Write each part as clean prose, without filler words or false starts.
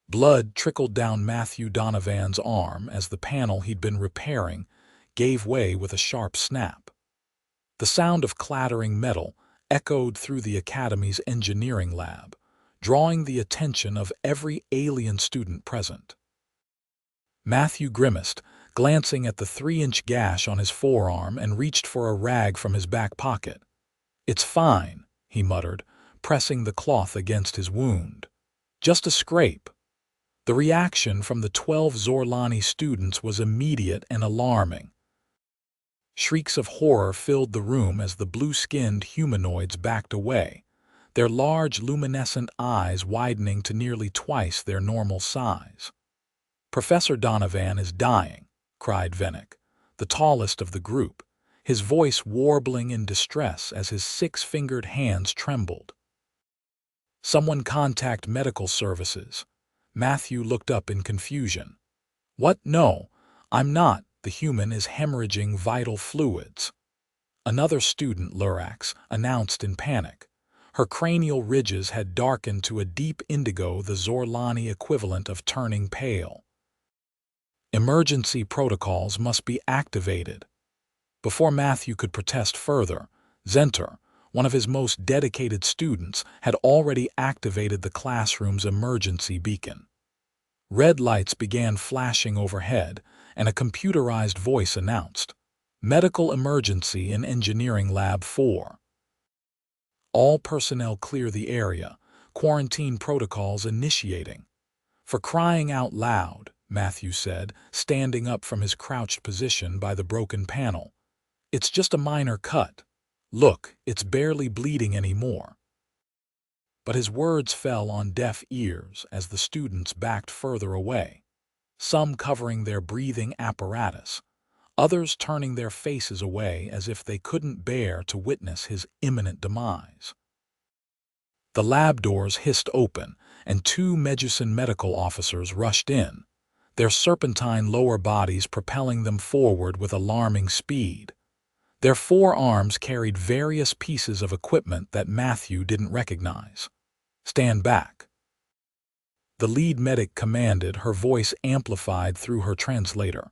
Blood trickled down Matthew Donovan's arm as the panel he'd been repairing gave way with a sharp snap. The sound of clattering metal echoed through the Academy's engineering lab, drawing the attention of every alien student present. Matthew grimaced, glancing at the 3-inch gash on his forearm, and reached for a rag from his back pocket. "It's fine," he muttered, pressing the cloth against his wound. "Just a scrape." The reaction from the 12 Zorlani students was immediate and alarming. Shrieks of horror filled the room as the blue-skinned humanoids backed away, their large luminescent eyes widening to nearly twice their normal size. "Professor Donovan is dying," cried Vennick, the tallest of the group, his voice warbling in distress as his 6-fingered hands trembled. "Someone contact medical services." Matthew looked up in confusion. "What? No, I'm not. The human is hemorrhaging vital fluids." Another student, Lurax, announced in panic. Her cranial ridges had darkened to a deep indigo, the Zorlani equivalent of turning pale. "Emergency protocols must be activated." Before Matthew could protest further, Zentari, one of his most dedicated students, had already activated the classroom's emergency beacon. Red lights began flashing overhead, and a computerized voice announced, "Medical emergency in Engineering Lab 4. All personnel clear the area. Quarantine protocols initiating." "For crying out loud," Matthew said, standing up from his crouched position by the broken panel. "It's just a minor cut. Look, it's barely bleeding anymore." But his words fell on deaf ears as the students backed further away, some covering their breathing apparatus, others turning their faces away as if they couldn't bear to witness his imminent demise. The lab doors hissed open, and 2 Medusan medical officers rushed in, their serpentine lower bodies propelling them forward with alarming speed. Their forearms carried various pieces of equipment that Matthew didn't recognize. "Stand back," the lead medic commanded, her voice amplified through her translator.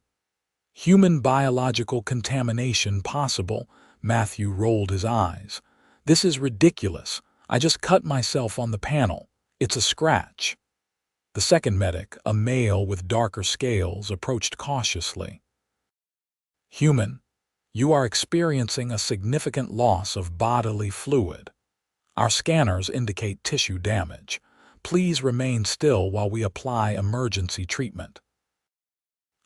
"Human biological contamination possible." Matthew rolled his eyes. "This is ridiculous. I just cut myself on the panel. It's a scratch." The second medic, a male with darker scales, approached cautiously. "Human, you are experiencing a significant loss of bodily fluid. Our scanners indicate tissue damage. Please remain still while we apply emergency treatment."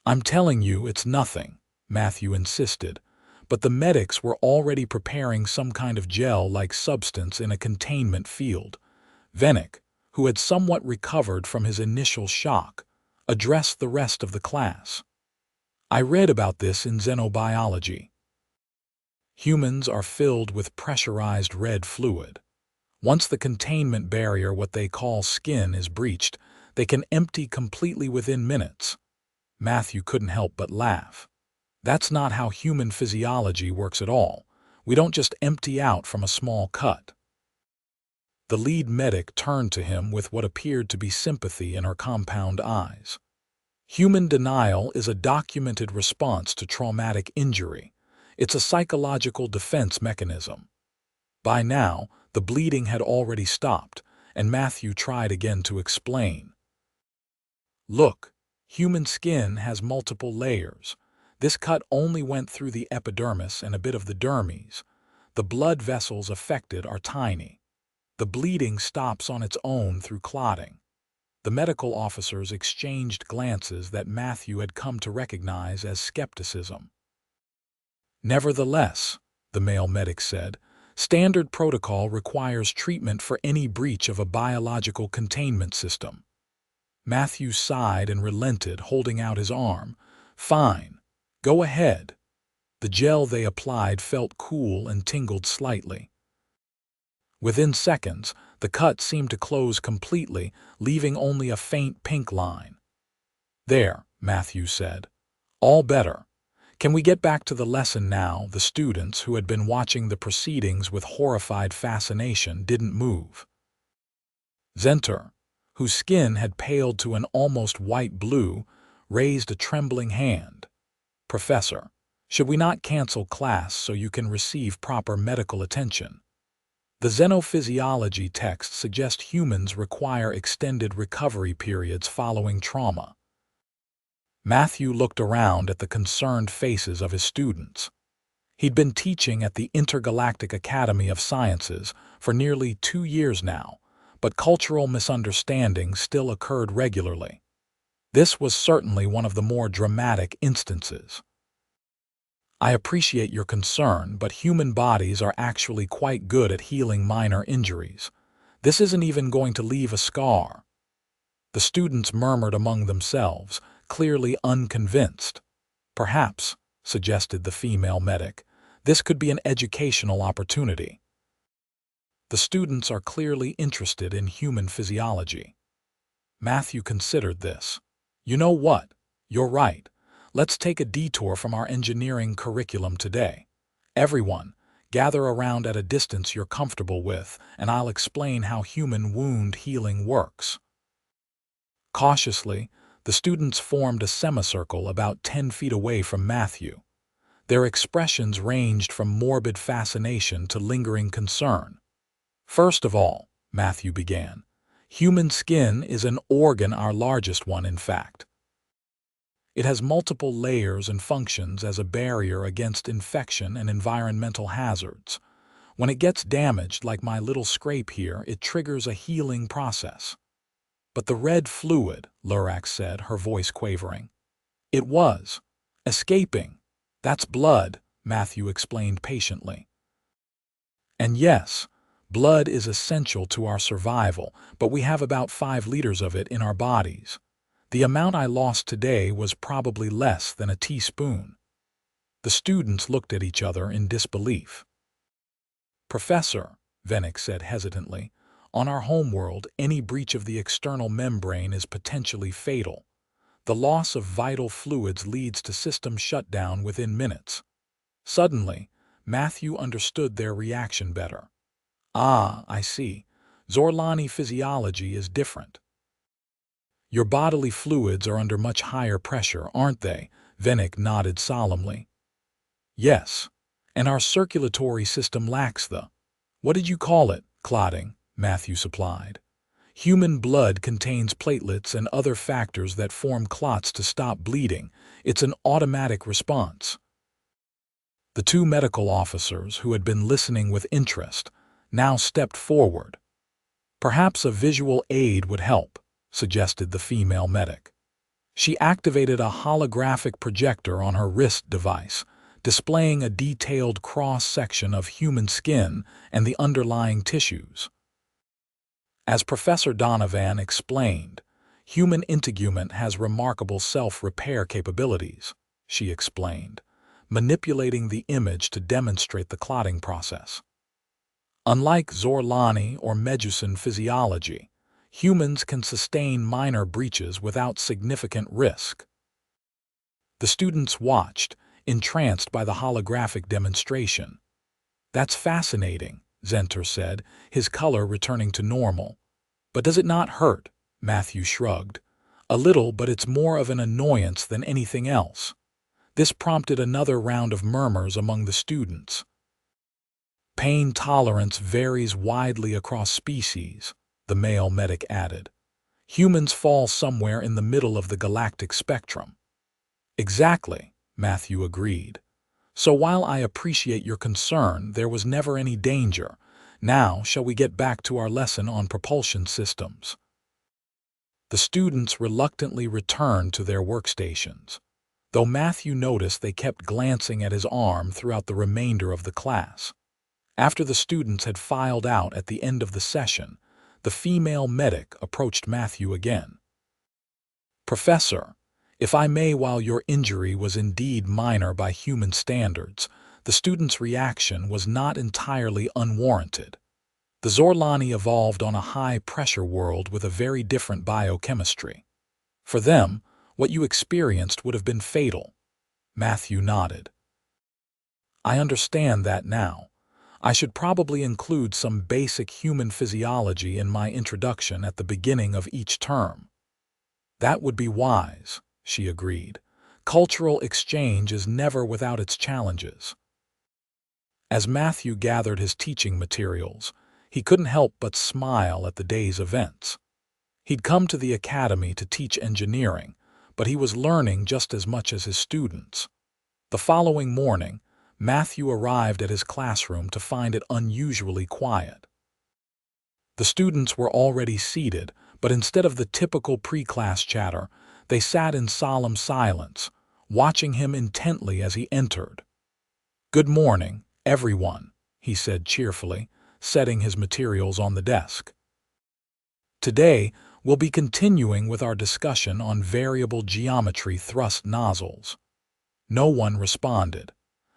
"I'm telling you it's nothing," Matthew insisted, but the medics were already preparing some kind of gel-like substance in a containment field. Vennick, who had somewhat recovered from his initial shock, addressed the rest of the class. "I read about this in xenobiology. Humans are filled with pressurized red fluid. Once the containment barrier, what they call skin, is breached, they can empty completely within minutes." Matthew couldn't help but laugh. "That's not how human physiology works at all. We don't just empty out from a small cut." The lead medic turned to him with what appeared to be sympathy in her compound eyes. "Human denial is a documented response to traumatic injury. It's a psychological defense mechanism." By now, the bleeding had already stopped, and Matthew tried again to explain. "Look, human skin has multiple layers. This cut only went through the epidermis and a bit of the dermis. The blood vessels affected are tiny. The bleeding stops on its own through clotting." The medical officers exchanged glances that Matthew had come to recognize as skepticism. "Nevertheless," the male medic said, "standard protocol requires treatment for any breach of a biological containment system." Matthew sighed and relented, holding out his arm. "Fine. Go ahead." The gel they applied felt cool and tingled slightly. Within seconds, the cut seemed to close completely, leaving only a faint pink line. "There," Matthew said. "All better. Can we get back to the lesson now?" The students, who had been watching the proceedings with horrified fascination, didn't move. Zentari, whose skin had paled to an almost white blue, raised a trembling hand. "Professor, should we not cancel class so you can receive proper medical attention? The xenophysiology texts suggest humans require extended recovery periods following trauma." Matthew looked around at the concerned faces of his students. He'd been teaching at the Intergalactic Academy of Sciences for nearly 2 years now, but cultural misunderstandings still occurred regularly. This was certainly one of the more dramatic instances. "I appreciate your concern, but human bodies are actually quite good at healing minor injuries. This isn't even going to leave a scar." The students murmured among themselves, clearly unconvinced. "Perhaps," suggested the female medic, "this could be an educational opportunity." The students are clearly interested in human physiology. Matthew considered this. "You know what? You're right. Let's take a detour from our engineering curriculum today. Everyone, gather around at a distance you're comfortable with, and I'll explain how human wound healing works." Cautiously, the students formed a semicircle about 10 feet away from Matthew. Their expressions ranged from morbid fascination to lingering concern. "First of all," Matthew began, "human skin is an organ, our largest one, in fact. It has multiple layers and functions as a barrier against infection and environmental hazards. When it gets damaged, like my little scrape here, it triggers a healing process." "But the red fluid," Lurak said, her voice quavering. "It was escaping. That's blood," Matthew explained patiently. "And yes, blood is essential to our survival, but we have about 5 liters of it in our bodies. The amount I lost today was probably less than a teaspoon." The students looked at each other in disbelief. "Professor," Vennick said hesitantly, "on our homeworld, any breach of the external membrane is potentially fatal. The loss of vital fluids leads to system shutdown within minutes." Suddenly, Matthew understood their reaction better. "Ah, I see. Zorlani physiology is different. Your bodily fluids are under much higher pressure, aren't they?" Vennick nodded solemnly. "Yes, and our circulatory system lacks the, what did you call it, clotting," Matthew supplied. "Human blood contains platelets and other factors that form clots to stop bleeding. It's an automatic response." The 2 medical officers, who had been listening with interest, now stepped forward. "Perhaps a visual aid would help," suggested the female medic. She activated a holographic projector on her wrist device, displaying a detailed cross-section of human skin and the underlying tissues. "As Professor Donovan explained, human integument has remarkable self-repair capabilities," she explained, manipulating the image to demonstrate the clotting process. "Unlike Zorlani or Medusan physiology, humans can sustain minor breaches without significant risk." The students watched, entranced by the holographic demonstration. "That's fascinating," Zentari said, his color returning to normal. "But does it not hurt?" Matthew shrugged. "A little, but it's more of an annoyance than anything else." This prompted another round of murmurs among the students. "Pain tolerance varies widely across species," the male medic added. "Humans fall somewhere in the middle of the galactic spectrum." "Exactly," Matthew agreed. "So while I appreciate your concern, there was never any danger. Now, shall we get back to our lesson on propulsion systems?" The students reluctantly returned to their workstations, though Matthew noticed they kept glancing at his arm throughout the remainder of the class. After the students had filed out at the end of the session, the female medic approached Matthew again. "Professor, if I may, while your injury was indeed minor by human standards, the student's reaction was not entirely unwarranted. The Zorlani evolved on a high-pressure world with a very different biochemistry. For them, what you experienced would have been fatal." Matthew nodded. "I understand that now. I should probably include some basic human physiology in my introduction at the beginning of each term. That would be wise, she agreed. Cultural exchange is never without its challenges. As Matthew gathered his teaching materials, he couldn't help but smile at the day's events. He'd come to the academy to teach engineering, but he was learning just as much as his students. The following morning, Matthew arrived at his classroom to find it unusually quiet. The students were already seated, but instead of the typical pre-class chatter, they sat in solemn silence, watching him intently as he entered. "Good morning, everyone," he said cheerfully, setting his materials on the desk. "Today, we'll be continuing with our discussion on variable geometry thrust nozzles." No one responded.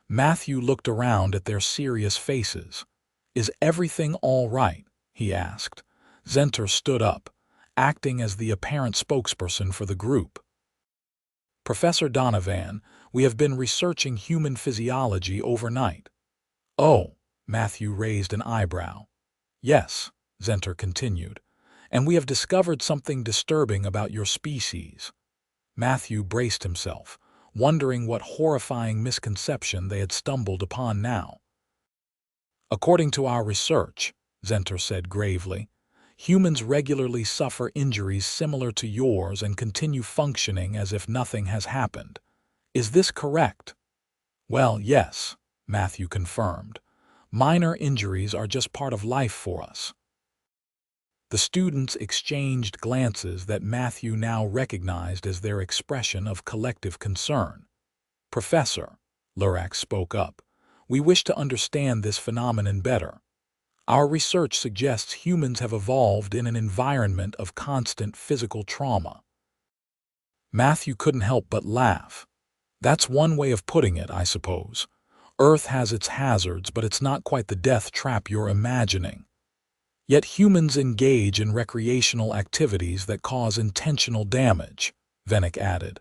Matthew looked around at their serious faces. "Is everything all right?" he asked. Zentari stood up, acting as the apparent spokesperson for the group. "Professor Donovan, we have been researching human physiology overnight." "Oh," Matthew raised an eyebrow. "Yes," Zentari continued, "and we have discovered something disturbing about your species." Matthew braced himself, wondering what horrifying misconception they had stumbled upon now. "According to our research," Zentari said gravely, "humans regularly suffer injuries similar to yours and continue functioning as if nothing has happened. Is this correct?" "Well, yes," Matthew confirmed. "Minor injuries are just part of life for us." The students exchanged glances that Matthew now recognized as their expression of collective concern. "Professor," Lurak spoke up, "we wish to understand this phenomenon better. Our research suggests humans have evolved in an environment of constant physical trauma." Matthew couldn't help but laugh. "That's one way of putting it, I suppose. Earth has its hazards, but it's not quite the death trap you're imagining. Yet humans engage in recreational activities that cause intentional damage," Venick added.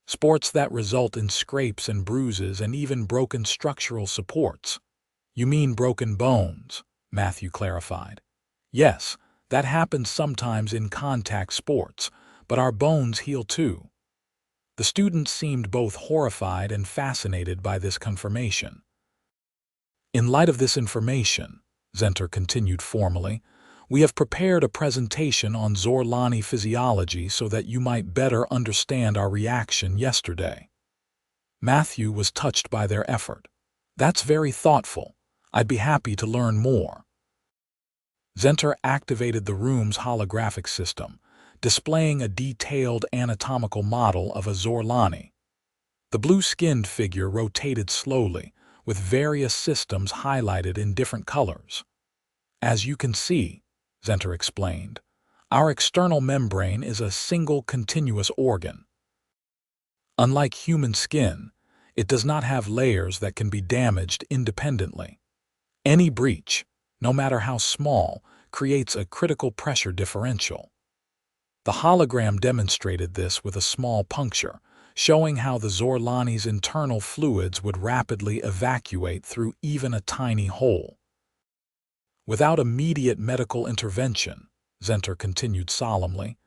"Sports that result in scrapes and bruises and even broken structural supports." "You mean broken bones," Matthew clarified. "Yes, that happens sometimes in contact sports, but our bones heal too." The students seemed both horrified and fascinated by this confirmation. "In light of this information," Zentari continued formally, "we have prepared a presentation on Zorlani physiology so that you might better understand our reaction yesterday." Matthew was touched by their effort. "That's very thoughtful. I'd be happy to learn more." Zentari activated the room's holographic system, displaying a detailed anatomical model of a Zorlani. The blue-skinned figure rotated slowly, with various systems highlighted in different colors. "As you can see," Zentari explained, "our external membrane is a single continuous organ. Unlike human skin, it does not have layers that can be damaged independently. Any breach, no matter how small, creates a critical pressure differential." The hologram demonstrated this with a small puncture, showing how the Zorlani's internal fluids would rapidly evacuate through even a tiny hole. "Without immediate medical intervention," Zentari continued solemnly,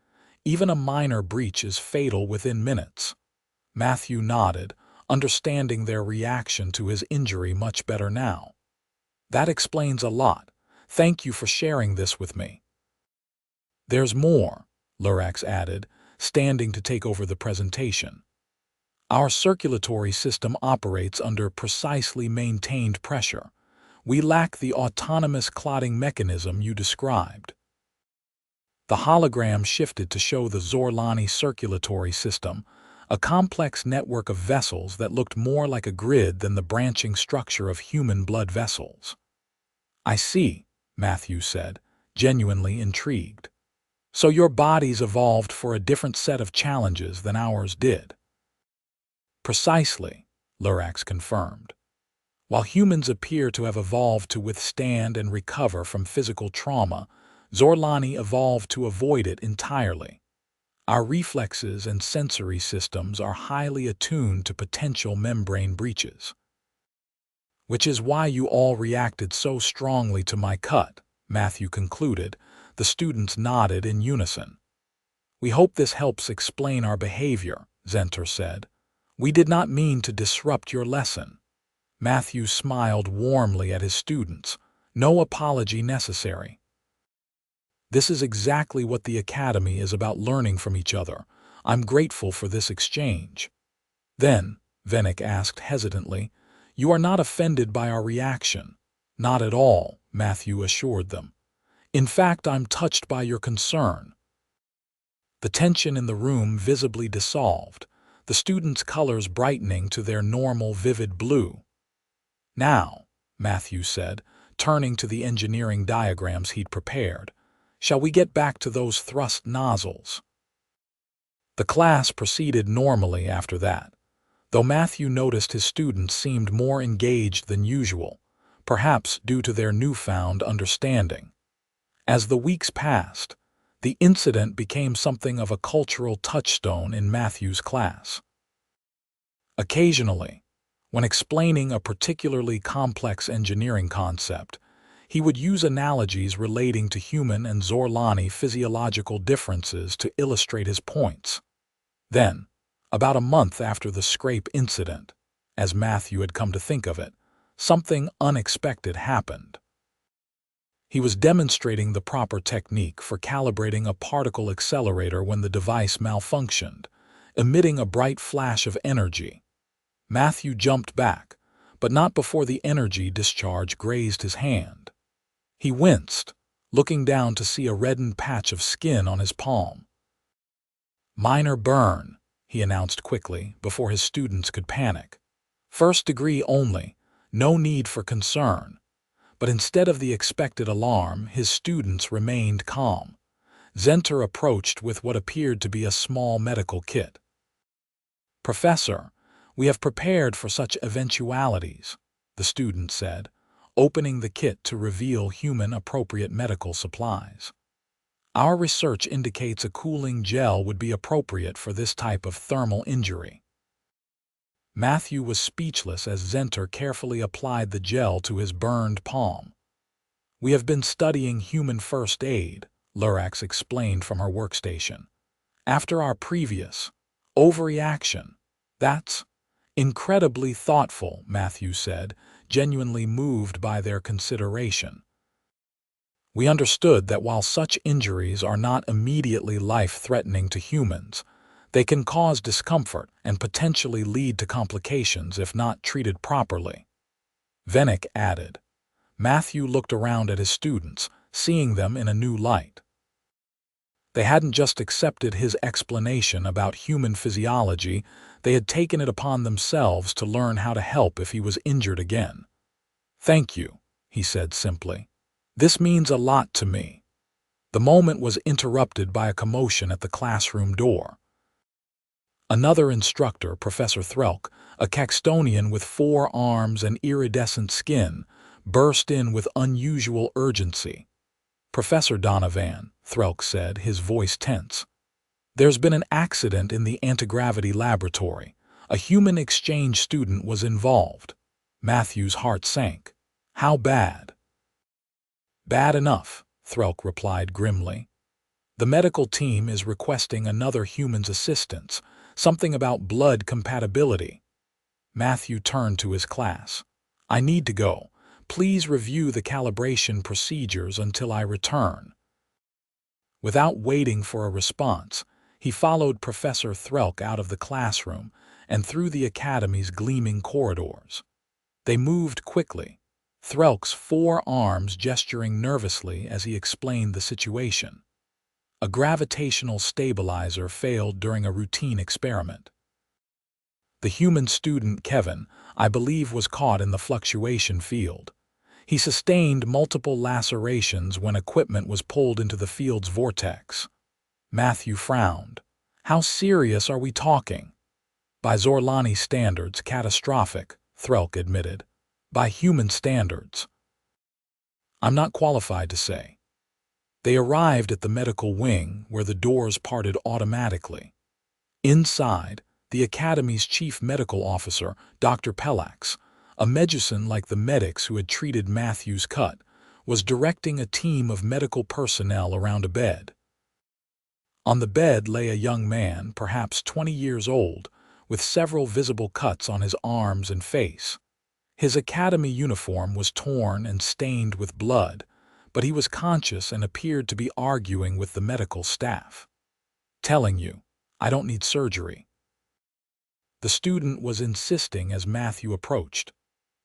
"even a minor breach is fatal within minutes." Matthew nodded, understanding their reaction to his injury much better now. "That explains a lot. Thank you for sharing this with me." "There's more," Lurak added, standing to take over the presentation. "Our circulatory system operates under precisely maintained pressure. We lack the autonomous clotting mechanism you described." The hologram shifted to show the Zorlani circulatory system, a complex network of vessels that looked more like a grid than the branching structure of human blood vessels. "I see," Matthew said, genuinely intrigued. "So your bodies evolved for a different set of challenges than ours did." "Precisely," Lurak confirmed. "While humans appear to have evolved to withstand and recover from physical trauma, Zorlani evolved to avoid it entirely. Our reflexes and sensory systems are highly attuned to potential membrane breaches." Which is why you all reacted so strongly to my cut, Matthew concluded. The students nodded in unison. We hope this helps explain our behavior, Zentari said. We did not mean to disrupt your lesson. Matthew smiled warmly at his students. No apology necessary. This is exactly what the Academy is about, learning from each other. I'm grateful for this exchange. Then, Venick asked hesitantly, you are not offended by our reaction? Not at all, Matthew assured them. In fact, I'm touched by your concern. The tension in the room visibly dissolved, the students' colors brightening to their normal vivid blue. Now, Matthew said, turning to the engineering diagrams he'd prepared, shall we get back to those thrust nozzles? The class proceeded normally after that, though Matthew noticed his students seemed more engaged than usual, perhaps due to their newfound understanding. As the weeks passed, the incident became something of a cultural touchstone in Matthew's class. Occasionally, when explaining a particularly complex engineering concept, he would use analogies relating to human and Zorlani physiological differences to illustrate his points. Then, about a month after the scrape incident, as Matthew had come to think of it, something unexpected happened. He was demonstrating the proper technique for calibrating a particle accelerator when the device malfunctioned, emitting a bright flash of energy. Matthew jumped back, but not before the energy discharge grazed his hand. He winced, looking down to see a reddened patch of skin on his palm. Minor burn, he announced quickly before his students could panic. First degree only, no need for concern. But instead of the expected alarm, his students remained calm. Zentari approached with what appeared to be a small medical kit. Professor, we have prepared for such eventualities, the student said, opening the kit to reveal human-appropriate medical supplies. Our research indicates a cooling gel would be appropriate for this type of thermal injury. Matthew was speechless as Zentari carefully applied the gel to his burned palm. We have been studying human first aid, Lurax explained from her workstation. After our previous overreaction. That's incredibly thoughtful, Matthew said, genuinely moved by their consideration. We understood that while such injuries are not immediately life-threatening to humans, they can cause discomfort and potentially lead to complications if not treated properly. Venick added. Matthew looked around at his students, seeing them in a new light. They hadn't just accepted his explanation about human physiology, they had taken it upon themselves to learn how to help if he was injured again. Thank you, he said simply. This means a lot to me. The moment was interrupted by a commotion at the classroom door. Another instructor, Professor Threlk, a Caxtonian with 4 arms and iridescent skin, burst in with unusual urgency. Professor Donovan, Threlk said, his voice tense. There's been an accident in the anti-gravity laboratory. A human exchange student was involved. Matthew's heart sank. How bad? Bad enough, Threlk replied grimly. The medical team is requesting another human's assistance, something about blood compatibility. Matthew turned to his class. I need to go. Please review the calibration procedures until I return. Without waiting for a response, he followed Professor Threlk out of the classroom and through the academy's gleaming corridors. They moved quickly, Threlk's 4 arms gesturing nervously as he explained the situation. A gravitational stabilizer failed during a routine experiment. The human student, Kevin, I believe, was caught in the fluctuation field. He sustained multiple lacerations when equipment was pulled into the field's vortex. Matthew frowned. How serious are we talking? By Zorlani standards, catastrophic, Threlk admitted. By human standards. I'm not qualified to say. They arrived at the medical wing where the doors parted automatically. Inside, the Academy's chief medical officer, Dr. Pelax, A medicine like the medics who had treated Matthew's cut was directing a team of medical personnel around a bed. On the bed lay a young man, perhaps 20 years old, with several visible cuts on his arms and face. His academy uniform was torn and stained with blood, but he was conscious and appeared to be arguing with the medical staff. "Telling you, I don't need surgery." The student was insisting as Matthew approached.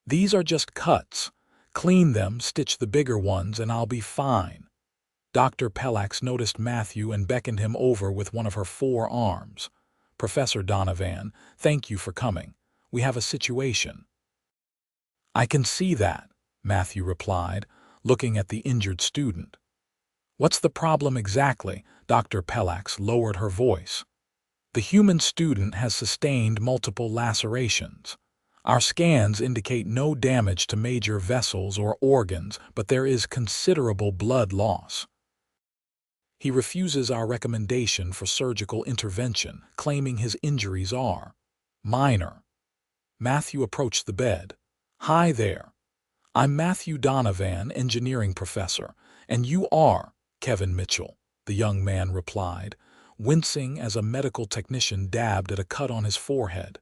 "These are just cuts. Clean them, stitch the bigger ones, and I'll be fine." Dr. Pelax noticed Matthew and beckoned him over with one of her 4 arms. "Professor Donovan, thank you for coming. We have a situation." "I can see that," Matthew replied, looking at the injured student. "What's the problem exactly?" Dr. Pelax lowered her voice. "The human student has sustained multiple lacerations. Our scans indicate no damage to major vessels or organs, but there is considerable blood loss. He refuses our recommendation for surgical intervention, claiming his injuries are minor." Matthew approached the bed. "Hi there. I'm Matthew Donovan, engineering professor, and you are Kevin Mitchell," the young man replied, wincing as a medical technician dabbed at a cut on his forehead.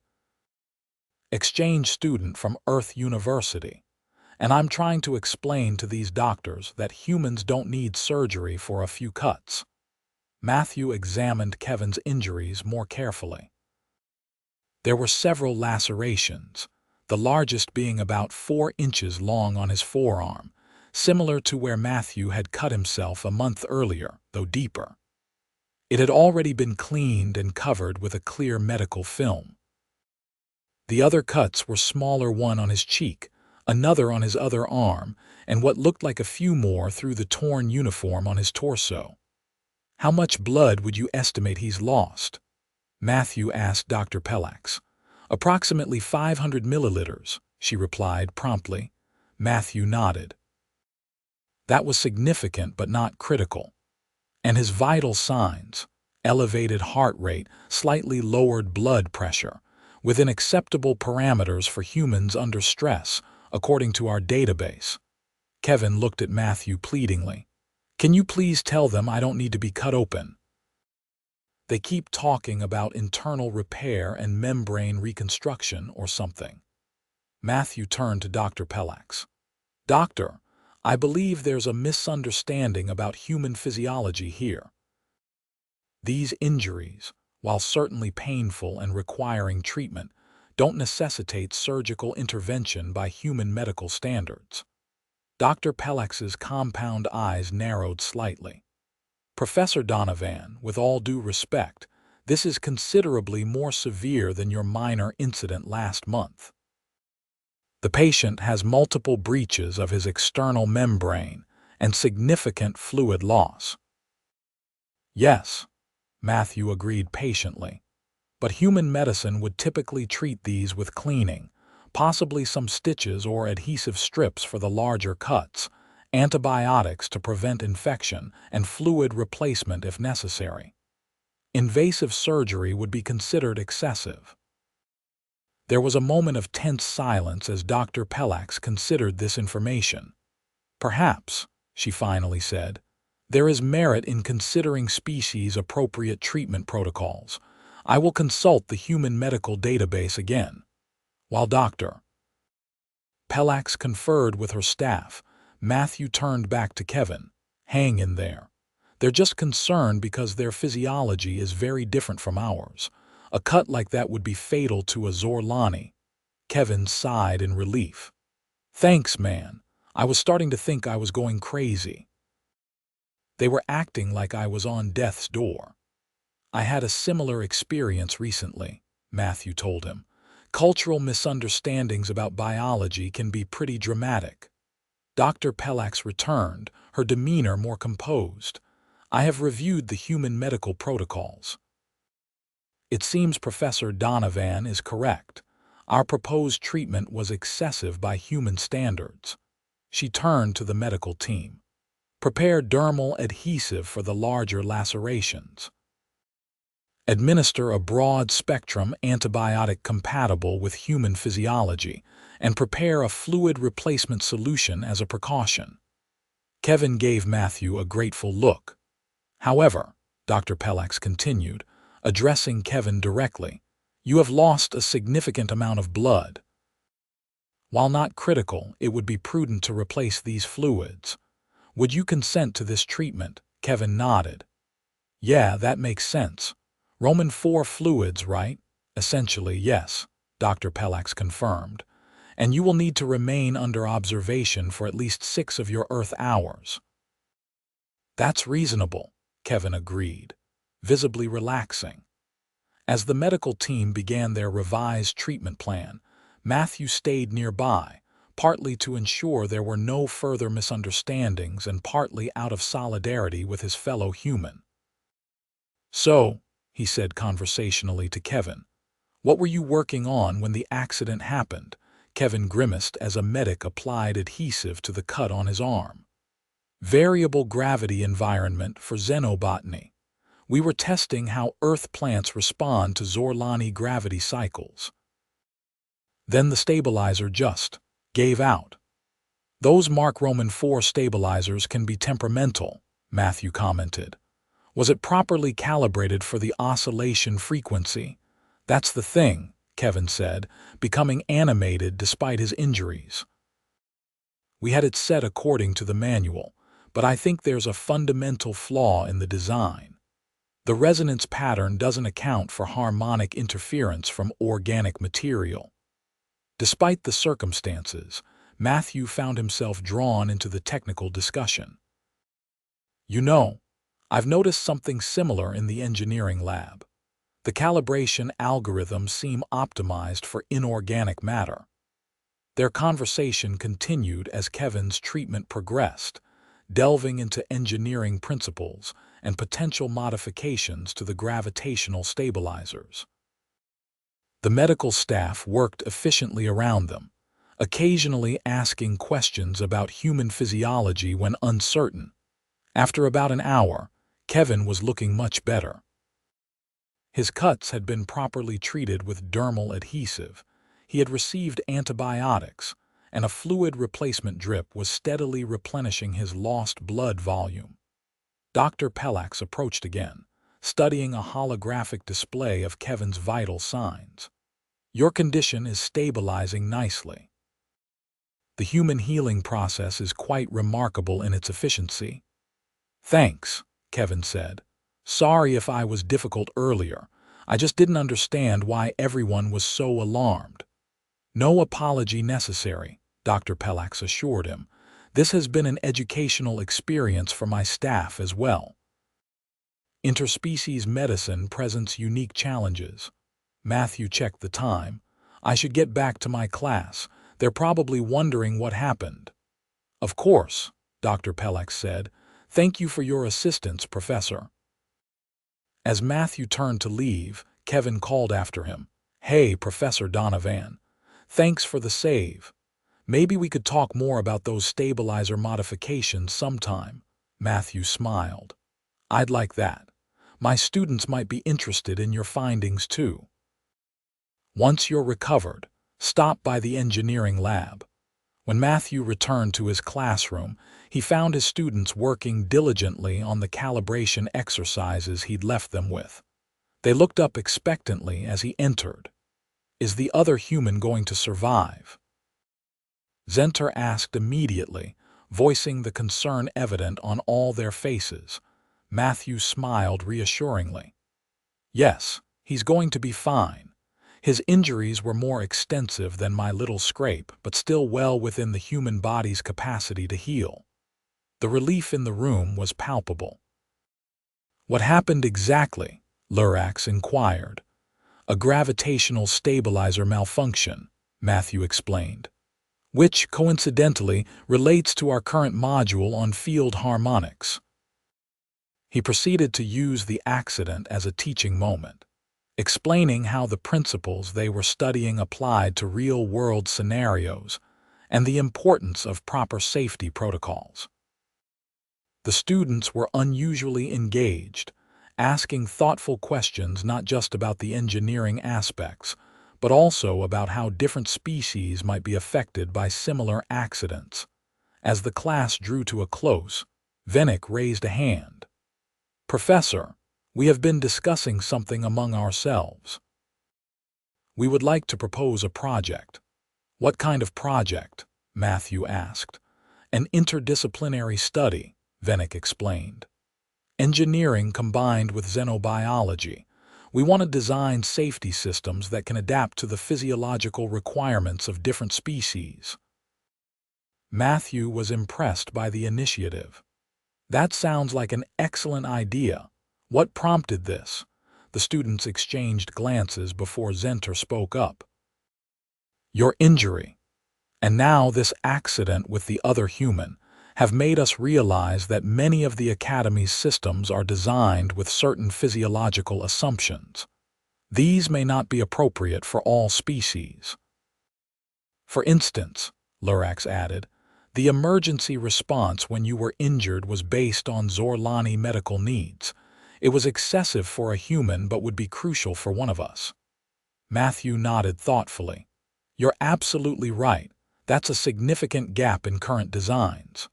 "Exchange student from Earth University. And I'm trying to explain to these doctors that humans don't need surgery for a few cuts." Matthew examined Kevin's injuries more carefully. There were several lacerations, the largest being about 4 inches long on his forearm, similar to where Matthew had cut himself a month earlier, though deeper. It had already been cleaned and covered with a clear medical film. The other cuts were smaller, one on his cheek, another on his other arm, and what looked like a few more through the torn uniform on his torso. "How much blood would you estimate he's lost?" Matthew asked Dr. Pelax. "Approximately 500 milliliters," she replied promptly. Matthew nodded. That was significant but not critical. And his vital signs, elevated heart rate, slightly lowered blood pressure, within acceptable parameters for humans under stress, according to our database. Kevin looked at Matthew pleadingly. "Can you please tell them I don't need to be cut open? They keep talking about internal repair and membrane reconstruction or something." Matthew turned to Dr. Pelax. "Doctor, I believe there's a misunderstanding about human physiology here. These injuries, while certainly painful and requiring treatment, don't necessitate surgical intervention by human medical standards." Dr. Pelax's compound eyes narrowed slightly. "Professor Donovan, with all due respect, this is considerably more severe than your minor incident last month. The patient has multiple breaches of his external membrane and significant fluid loss." "Yes," Matthew agreed patiently, "but human medicine would typically treat these with cleaning, possibly some stitches or adhesive strips for the larger cuts, antibiotics to prevent infection, and fluid replacement if necessary. Invasive surgery would be considered excessive." There was a moment of tense silence as Dr. Pelax considered this information. "Perhaps," she finally said, "there is merit in considering species-appropriate treatment protocols. I will consult the human medical database again." While Dr. Pelax conferred with her staff, Matthew turned back to Kevin. "Hang in there. They're just concerned because their physiology is very different from ours. A cut like that would be fatal to a Zorlani." Kevin sighed in relief. "Thanks, man. I was starting to think I was going crazy. They were acting like I was on death's door." "I had a similar experience recently," Matthew told him. "Cultural misunderstandings about biology can be pretty dramatic." Dr. Pelax returned, her demeanor more composed. "I have reviewed the human medical protocols. It seems Professor Donovan is correct. Our proposed treatment was excessive by human standards." She turned to the medical team. "Prepare dermal adhesive for the larger lacerations." Administer a broad-spectrum antibiotic compatible with human physiology, and prepare a fluid replacement solution as a precaution. Kevin gave Matthew a grateful look. However, Dr. Pelax continued, addressing Kevin directly, you have lost a significant amount of blood. While not critical, it would be prudent to replace these fluids. Would you consent to this treatment? Kevin nodded. Yeah, that makes sense. Roman 4 fluids, right? Essentially, yes, Dr. Pelax confirmed. And you will need to remain under observation for at least 6 of your Earth hours. That's reasonable, Kevin agreed, visibly relaxing. As the medical team began their revised treatment plan, Matthew stayed nearby, partly to ensure there were no further misunderstandings and partly out of solidarity with his fellow human. So, he said conversationally to Kevin, what were you working on when the accident happened? Kevin grimaced as a medic applied adhesive to the cut on his arm. Variable gravity environment for xenobotany. We were testing how Earth plants respond to Zorlani gravity cycles. Then the stabilizer just gave out. Those Mark Roman 4 stabilizers can be temperamental, Matthew commented. Was it properly calibrated for the oscillation frequency? That's the thing, Kevin said, becoming animated despite his injuries. We had it set according to the manual, but I think there's a fundamental flaw in the design. The resonance pattern doesn't account for harmonic interference from organic material. Despite the circumstances, Matthew found himself drawn into the technical discussion. You know, I've noticed something similar in the engineering lab. The calibration algorithms seem optimized for inorganic matter. Their conversation continued as Kevin's treatment progressed, delving into engineering principles and potential modifications to the gravitational stabilizers. The medical staff worked efficiently around them, occasionally asking questions about human physiology when uncertain. After about an hour, Kevin was looking much better. His cuts had been properly treated with dermal adhesive, he had received antibiotics, and a fluid replacement drip was steadily replenishing his lost blood volume. Dr. Pelax approached again, studying a holographic display of Kevin's vital signs. Your condition is stabilizing nicely. The human healing process is quite remarkable in its efficiency. Thanks, Kevin said. Sorry if I was difficult earlier. I just didn't understand why everyone was so alarmed. No apology necessary, Dr. Pelax assured him. This has been an educational experience for my staff as well. Interspecies medicine presents unique challenges. Matthew checked the time. I should get back to my class. They're probably wondering what happened. Of course, Dr. Pelax said. Thank you for your assistance, Professor. As Matthew turned to leave, Kevin called after him. Hey, Professor Donovan. Thanks for the save. Maybe we could talk more about those stabilizer modifications sometime. Matthew smiled. I'd like that. My students might be interested in your findings too. Once you're recovered, stop by the engineering lab. When Matthew returned to his classroom, he found his students working diligently on the calibration exercises he'd left them with. They looked up expectantly as he entered. Is the other human going to survive? Zentari asked immediately, voicing the concern evident on all their faces. Matthew smiled reassuringly. Yes, he's going to be fine. His injuries were more extensive than my little scrape, but still well within the human body's capacity to heal. The relief in the room was palpable. What happened exactly? Lurax inquired. A gravitational stabilizer malfunction, Matthew explained, which, coincidentally, relates to our current module on field harmonics. He proceeded to use the accident as a teaching moment, explaining how the principles they were studying applied to real-world scenarios and the importance of proper safety protocols. The students were unusually engaged, asking thoughtful questions not just about the engineering aspects, but also about how different species might be affected by similar accidents. As the class drew to a close, Vennick raised a hand. "Professor, we have been discussing something among ourselves. We would like to propose a project." "What kind of project?" Matthew asked. "An interdisciplinary study," Vennick explained. "Engineering combined with xenobiology. We want to design safety systems that can adapt to the physiological requirements of different species." Matthew was impressed by the initiative. "That sounds like an excellent idea. What prompted this?" The students exchanged glances before Zentari spoke up. "Your injury, and now this accident with the other human, have made us realize that many of the Academy's systems are designed with certain physiological assumptions. These may not be appropriate for all species. For instance," Lurax added, "the emergency response when you were injured was based on Zorlani medical needs. It was excessive for a human but would be crucial for one of us." Matthew nodded thoughtfully. "You're absolutely right. That's a significant gap in current designs."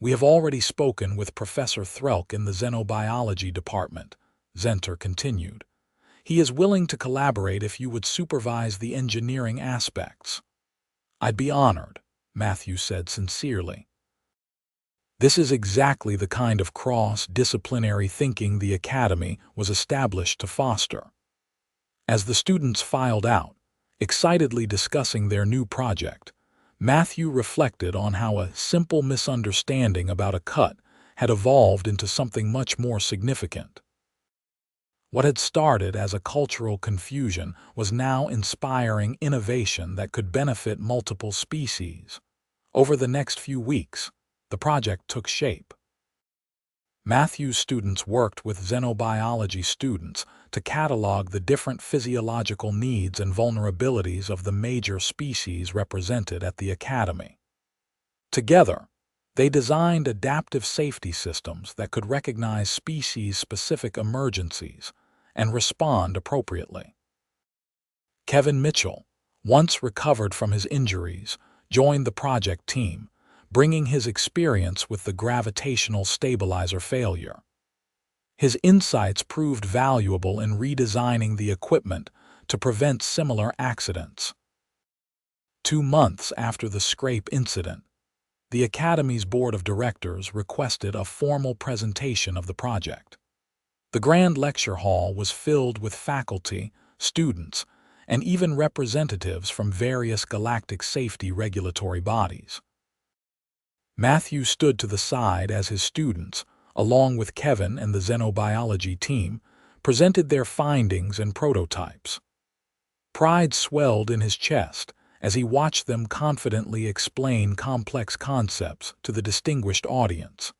"We have already spoken with Professor Threlk in the Xenobiology department," Zentari continued. "He is willing to collaborate if you would supervise the engineering aspects." "I'd be honored," Matthew said sincerely. This is exactly the kind of cross-disciplinary thinking the Academy was established to foster. As the students filed out, excitedly discussing their new project, Matthew reflected on how a simple misunderstanding about a cut had evolved into something much more significant. What had started as a cultural confusion was now inspiring innovation that could benefit multiple species. Over the next few weeks, the project took shape. Matthew's students worked with xenobiology students to catalog the different physiological needs and vulnerabilities of the major species represented at the Academy. Together, they designed adaptive safety systems that could recognize species-specific emergencies and respond appropriately. Kevin Mitchell, once recovered from his injuries, joined the project team, bringing his experience with the gravitational stabilizer failure. His insights proved valuable in redesigning the equipment to prevent similar accidents. 2 months after the scrape incident, the Academy's Board of Directors requested a formal presentation of the project. The Grand Lecture Hall was filled with faculty, students, and even representatives from various galactic safety regulatory bodies. Matthew stood to the side as his students, along with Kevin and the xenobiology team, presented their findings and prototypes. Pride swelled in his chest as he watched them confidently explain complex concepts to the distinguished audience.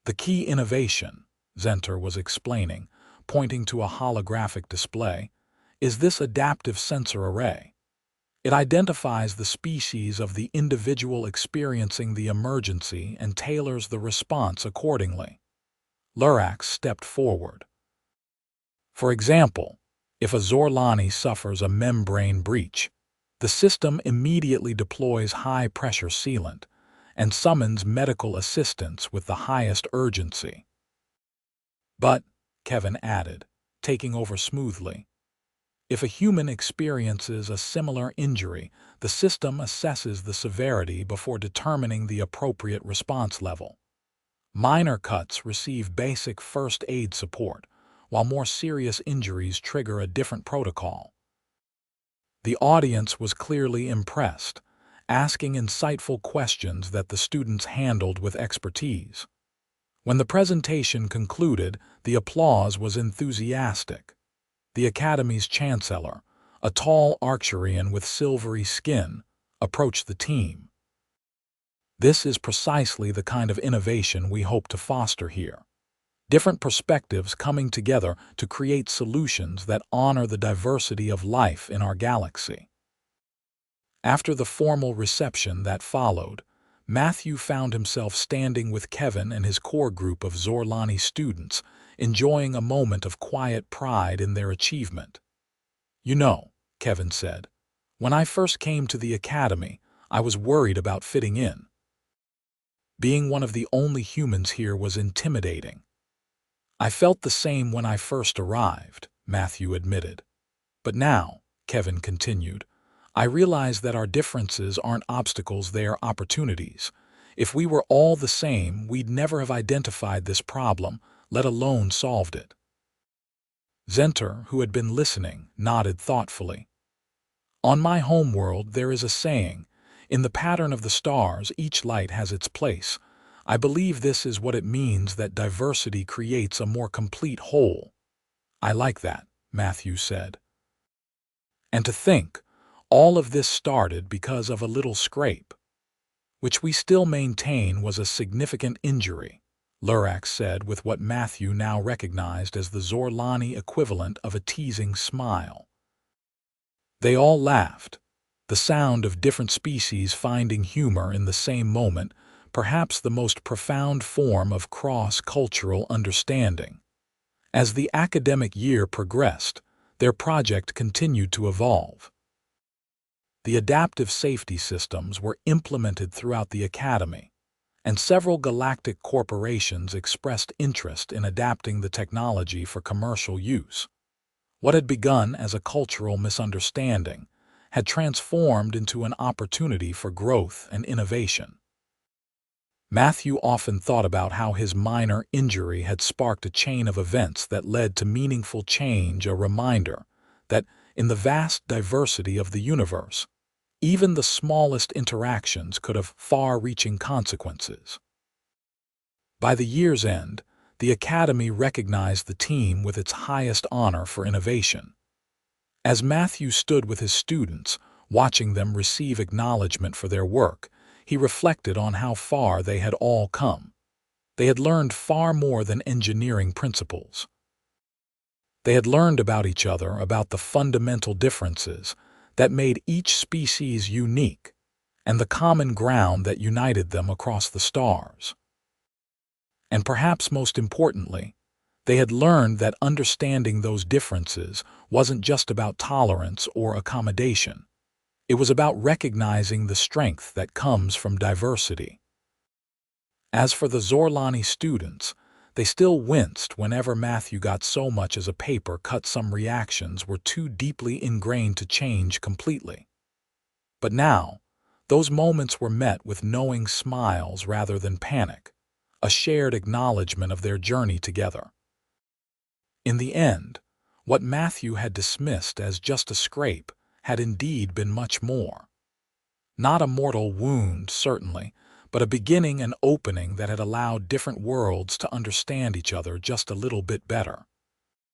"The key innovation," Zentari was explaining, pointing to a holographic display, "is this adaptive sensor array. It identifies the species of the individual experiencing the emergency and tailors the response accordingly." Lurax stepped forward. "For example, if a Zorlani suffers a membrane breach, the system immediately deploys high-pressure sealant and summons medical assistance with the highest urgency." "But," Kevin added, taking over smoothly, "if a human experiences a similar injury, the system assesses the severity before determining the appropriate response level. Minor cuts receive basic first aid support, while more serious injuries trigger a different protocol." The audience was clearly impressed, asking insightful questions that the students handled with expertise. When the presentation concluded, the applause was enthusiastic. The Academy's chancellor, a tall Arcturian with silvery skin, approached the team. "This is precisely the kind of innovation we hope to foster here. Different perspectives coming together to create solutions that honor the diversity of life in our galaxy." After the formal reception that followed, Matthew found himself standing with Kevin and his core group of Zorlani students, enjoying a moment of quiet pride in their achievement. "You know," Kevin said, "when I first came to the academy, I was worried about fitting in. Being one of the only humans here was intimidating." "I felt the same when I first arrived," Matthew admitted. "But now," Kevin continued, "I realize that our differences aren't obstacles, they are opportunities. If we were all the same, we'd never have identified this problem, let alone solved it." Zentari, who had been listening, nodded thoughtfully. "On my homeworld there is a saying, 'In the pattern of the stars, each light has its place.' I believe this is what it means that diversity creates a more complete whole." "I like that," Matthew said. "And to think, all of this started because of a little scrape, which we still maintain was a significant injury," Lurak said with what Matthew now recognized as the Zorlani equivalent of a teasing smile. They all laughed, the sound of different species finding humor in the same moment, perhaps the most profound form of cross-cultural understanding. As the academic year progressed, their project continued to evolve. The adaptive safety systems were implemented throughout the academy, and several galactic corporations expressed interest in adapting the technology for commercial use. What had begun as a cultural misunderstanding had transformed into an opportunity for growth and innovation. Matthew often thought about how his minor injury had sparked a chain of events that led to meaningful change, a reminder that, in the vast diversity of the universe, even the smallest interactions could have far-reaching consequences. By the year's end, the Academy recognized the team with its highest honor for innovation. As Matthew stood with his students, watching them receive acknowledgement for their work, he reflected on how far they had all come. They had learned far more than engineering principles. They had learned about each other, about the fundamental differences that made each species unique, and the common ground that united them across the stars. And perhaps most importantly, they had learned that understanding those differences wasn't just about tolerance or accommodation. It was about recognizing the strength that comes from diversity. As for the Zorlani students, they still winced whenever Matthew got so much as a paper cut. Some reactions were too deeply ingrained to change completely. But now, those moments were met with knowing smiles rather than panic, a shared acknowledgement of their journey together. In the end, what Matthew had dismissed as just a scrape had indeed been much more. Not a mortal wound, certainly, but a beginning and opening that had allowed different worlds to understand each other just a little bit better.